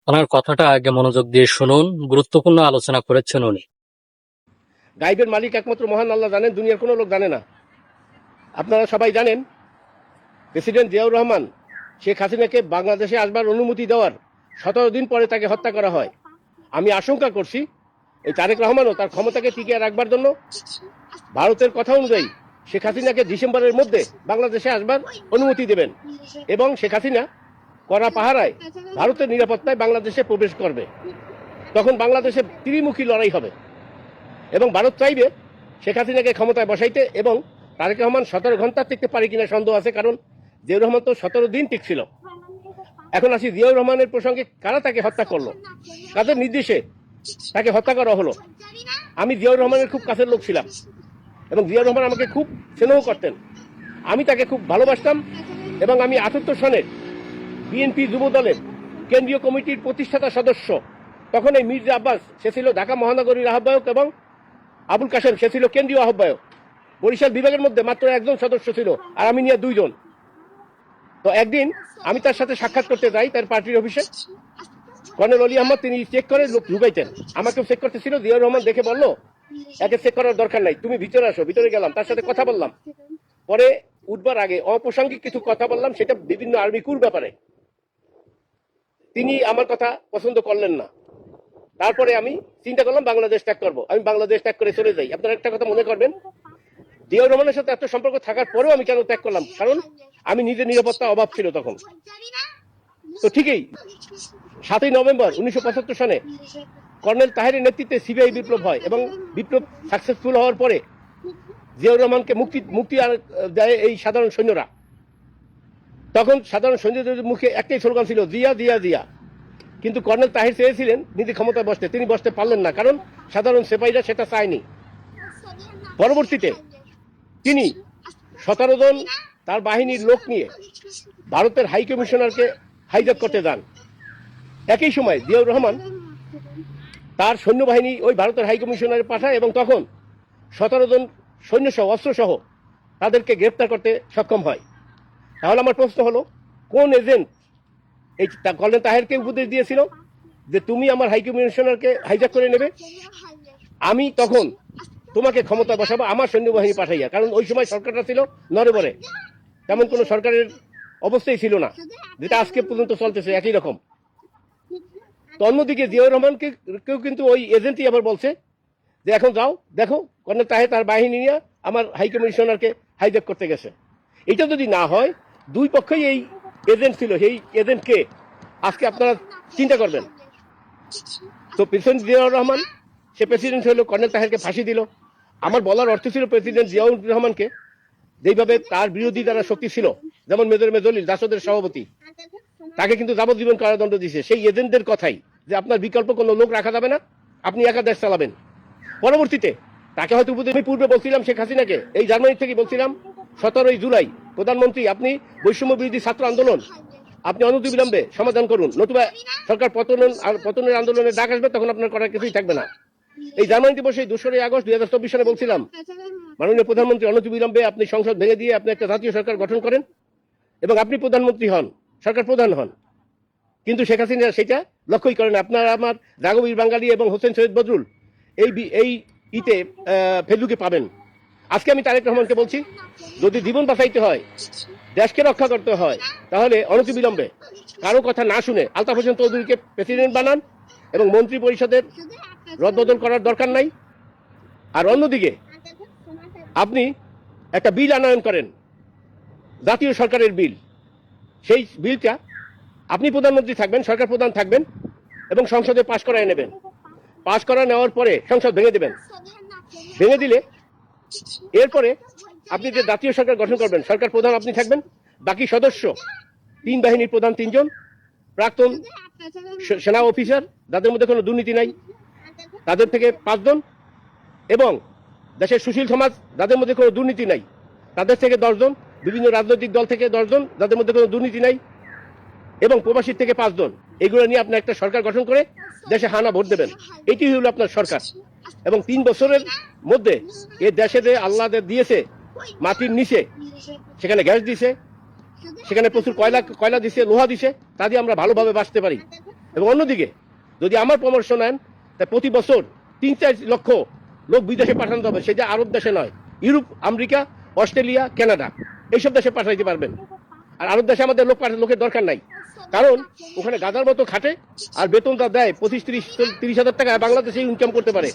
ওনার কথাটা আগে মনোযোগ দিয়ে শুনুন, গুরুত্বপূর্ণ আলোচনা করেছেন উনি। গাইবের মালিক একমাত্র মহান আল্লাহ জানেন, দুনিয়ার কোনো লোক জানে না। আপনারা সবাই জানেন প্রেসিডেন্ট জিয়াউর রহমান শেখ হাসিনাকে বাংলাদেশে আসবার অনুমতি দেওয়ার 17 দিন পরে তাকে হত্যা করা হয়। আমি আশঙ্কা করছি এই তারেক রহমানও তার ক্ষমতাকে টিকিয়ে রাখবার জন্য ভারতের কথা অনুযায়ী শেখ হাসিনাকে ডিসেম্বরের মধ্যে বাংলাদেশে আসবার অনুমতি দেবেন এবং শেখ হাসিনা কড়া পাহারায় ভারতের নিরাপত্তায় বাংলাদেশে প্রবেশ করবে। তখন বাংলাদেশে ত্রিমুখী লড়াই হবে এবং ভারত চাইবে শেখ হাসিনাকে ক্ষমতায় বসাইতে, এবং তারেক রহমান 17 ঘন্টা টিকতে পারে কিনা সন্দেহ আছে, কারণ জিয়াউর রহমান তো 17 দিন টিকছিল। এখন আসি জিয়াউর রহমানের প্রসঙ্গে, কারা তাকে হত্যা করলো, কাদের নির্দেশে তাকে হত্যা করা হলো। আমি জিয়াউর রহমানের খুব কাছের লোক ছিলাম এবং জিয়াউর রহমান আমাকে খুব স্নেহ করতেন, আমি তাকে খুব ভালোবাসতাম এবং আমি 78 সনের বিএনপি যুব দলের কেন্দ্রীয় কমিটির প্রতিষ্ঠাতা সদস্য। তখন এই মির্জা আব্বাস, সে ছিল ঢাকা মহানগরীর আহ্বায়ক, এবং আবুল কাশেম, সে ছিল কেন্দ্রীয় আহ্বায়ক। বরিশাল বিভাগের মধ্যে মাত্র একজন সদস্য ছিল আর আমি নিয়ে 2 জন। তো একদিন আমি তার সাথে সাক্ষাৎ করতে যাই তার পার্টির অফিসে। কর্নেল অলি আহমদ তিনি চেক করে লোক ঢুকাইতেন, আমাকেও চেক করতেছিল। জিয়াউর রহমান দেখে বললো, একে চেক করার দরকার নাই, তুমি ভিতরে আসো। ভিতরে গেলাম, তার সাথে কথা বললাম। পরে উঠবার আগে অপ্রাসঙ্গিক কিছু কথা বললাম, সেটা বিভিন্ন আর্মি কুর ব্যাপারে। তিনি আমার কথা পছন্দ করলেন না। তারপরে আমি চিন্তা করলাম বাংলাদেশ ত্যাগ করবো। আমি বাংলাদেশ ত্যাগ করে চলে যাই। আপনারা একটা কথা মনে করবেন, জিয়াউর রহমানের সাথে এত সম্পর্ক থাকার পরেও আমি কেন ত্যাগ করলাম? কারণ আমি নিজের নিরাপত্তা অভাব ছিল তখন। তো ঠিকই 7ই নভেম্বর 1975 সনে কর্নেল তাহেরের নেতৃত্বে সিবিআই বিপ্লব হয় এবং বিপ্লব সাকসেসফুল হওয়ার পরে জিয়াউর রহমানকে মুক্তি দেয় এই সাধারণ সৈন্যরা। তখন সাধারণ সৈন্যদের মুখে একটাই স্লোগান ছিল, জিয়া জিয়া জিয়া। কিন্তু কর্নেল তাহের চেয়েছিলেন নিজে ক্ষমতায় বসতে, তিনি বসতে পারলেন না, কারণ সাধারণ সিপাহীরা সেটা চায়নি। পরবর্তীতে তিনি 17 জন তার বাহিনীর লোক নিয়ে ভারতের হাই কমিশনারকে হাইজ্যাক করতে যান। একই সময় জিয়াউর রহমান তার সৈন্যবাহিনী ওই ভারতের হাই কমিশনারে পাঠায় এবং তখন 17 জন সৈন্যসহ অস্ত্রসহ তাদেরকে গ্রেপ্তার করতে সক্ষম হয়। তাহলে আমার প্রশ্ন হলো, কোন এজেন্ট এই কর্নেল তাহেরকে উপদেশ দিয়েছিল যে তুমি আমার হাই কমিশনারকে হাইজ্যাক করে নেবে, আমি তখন তোমাকে ক্ষমতা বসাবো আমার সৈন্যবাহিনী পাঠাইয়া? কারণ ওই সময় সরকারটা ছিল নড়বড়ে, তেমন কোনো সরকারের অবস্থাই ছিল না, যেটা আজকে পর্যন্ত চলতেছে একই রকম। তো অন্যদিকে জিয়াউর রহমানকে কেউ কিন্তু ওই এজেন্টই আবার বলছে যে এখন যাও, দেখো কর্নেল তাহের তার বাহিনী নিয়ে আমার হাই কমিশনারকে হাইজ্যাক করতে গেছে। এটা যদি না হয়, দুই পক্ষই এই এজেন্ট ছিল। সেই এজেন্টকে আজকে আপনারা চিন্তা করবেন। তো প্রেসিডেন্ট জিয়াউর রহমান, সে প্রেসিডেন্ট হলো, কর্নেল তাহেরকে ফাঁসি দিল। আমার বলার অর্থ ছিল প্রেসিডেন্ট জিয়াউর রহমানকে যেভাবে তার বিরোধী যারা শক্তি ছিল, যেমন মেজর মেজলিল জাসদের সভাপতি, তাকে কিন্তু যাবজ্জীবন কারাদণ্ড দিয়েছে সেই এজেন্টদের কথাই, যে আপনার বিকল্প কোনো লোক রাখা যাবে না, আপনি একা দেশ চালাবেন। পরবর্তীতে তাকে হয়তো উপদেশ, আমি পূর্বে বলছিলাম শেখ হাসিনাকে, এই জার্মানি থেকে বলছিলাম 17ই জুলাই, প্রধানমন্ত্রী আপনি বৈষম্য বিরোধী ছাত্র আন্দোলন আপনি অনতিবিলম্বে সমাধান করুন, নতুবা সরকার পতনের আন্দোলনের ডাক আসবে, তখন আপনার করার কিছুই থাকবে না। এই জার্মানিতে বসে 2 আগস্ট 2024 সালে বলছিলাম, মাননীয় প্রধানমন্ত্রী অনতিবিলম্বে আপনি সংসদ ভেঙে দিয়ে আপনি একটা জাতীয় সরকার গঠন করেন এবং আপনি প্রধানমন্ত্রী হন, সরকার প্রধান হন। কিন্তু শেখ হাসিনা সেটা লক্ষ্যই করেন। আপনার আমার জাগবীর বাঙালি এবং হোসেন শহীদ বদরুল এই ইতে ফেসবুকে পাবেন। আজকে আমি তারেক রহমানকে বলছি, যদি জীবন বাঁচাইতে হয়, দেশকে রক্ষা করতে হয়, তাহলে অনতিবিলম্বে কারো কথা না শুনে আলতাফ হোসেন চৌধুরীকে প্রেসিডেন্ট বানান এবং মন্ত্রী পরিষদের রদবদল করার দরকার নাই। আর অন্যদিকে আপনি একটা বিল আনয়ন করেন, জাতীয় সরকারের বিল। সেই বিলটা আপনি প্রধানমন্ত্রী থাকবেন, সরকার প্রধান থাকবেন এবং সংসদে পাশ করায় নেবেন। পাশ করা নেওয়ার পরে সংসদ ভেঙে দেবেন। ভেঙে দিলে এরপরে আপনি যে জাতীয় সরকার গঠন করবেন, সরকার প্রধান আপনি থাকবেন, বাকি সদস্য 3 বাহিনীর প্রধান 3 জন, প্রাক্তন সেনা অফিসার যাদের মধ্যে কোনো দুর্নীতি নাই তাদের থেকে 5 জন, এবং দেশের সুশীল সমাজ যাদের মধ্যে কোনো দুর্নীতি নাই তাদের থেকে 10 জন, বিভিন্ন রাজনৈতিক দল থেকে 10 জন যাদের মধ্যে কোনো দুর্নীতি নাই, এবং প্রবাসীর থেকে 5 জন। এগুলো নিয়ে আপনি একটা সরকার গঠন করে দেশে হানা ভোট দেবেন। এটি হলো আপনার সরকার। এবং 3 বছরের মধ্যে এই দেশে যে আল্লাহ দিয়েছে মাটির নিচে, সেখানে গ্যাস দিছে, সেখানে প্রচুর কয়লা দিছে, লোহা দিছে, তা দিয়ে আমরা ভালোভাবে বাঁচতে পারি। এবং অন্যদিকে যদি আমার পরামর্শ নেন, তাই প্রতি বছর 3-4 লক্ষ লোক বিদেশে পাঠানো হবে, সেটা আরব দেশে নয়, ইউরোপ, আমেরিকা, অস্ট্রেলিয়া, কানাডা এইসব দেশে পাঠাইতে পারবেন। আর আরব দেশে আমাদের লোকের দরকার নাই, কারণ ওখানে গাদার মতো খাটে আর বেতনটা দেয় 25-30 হাজার টাকা, বাংলাদেশে ইনকাম করতে পারে।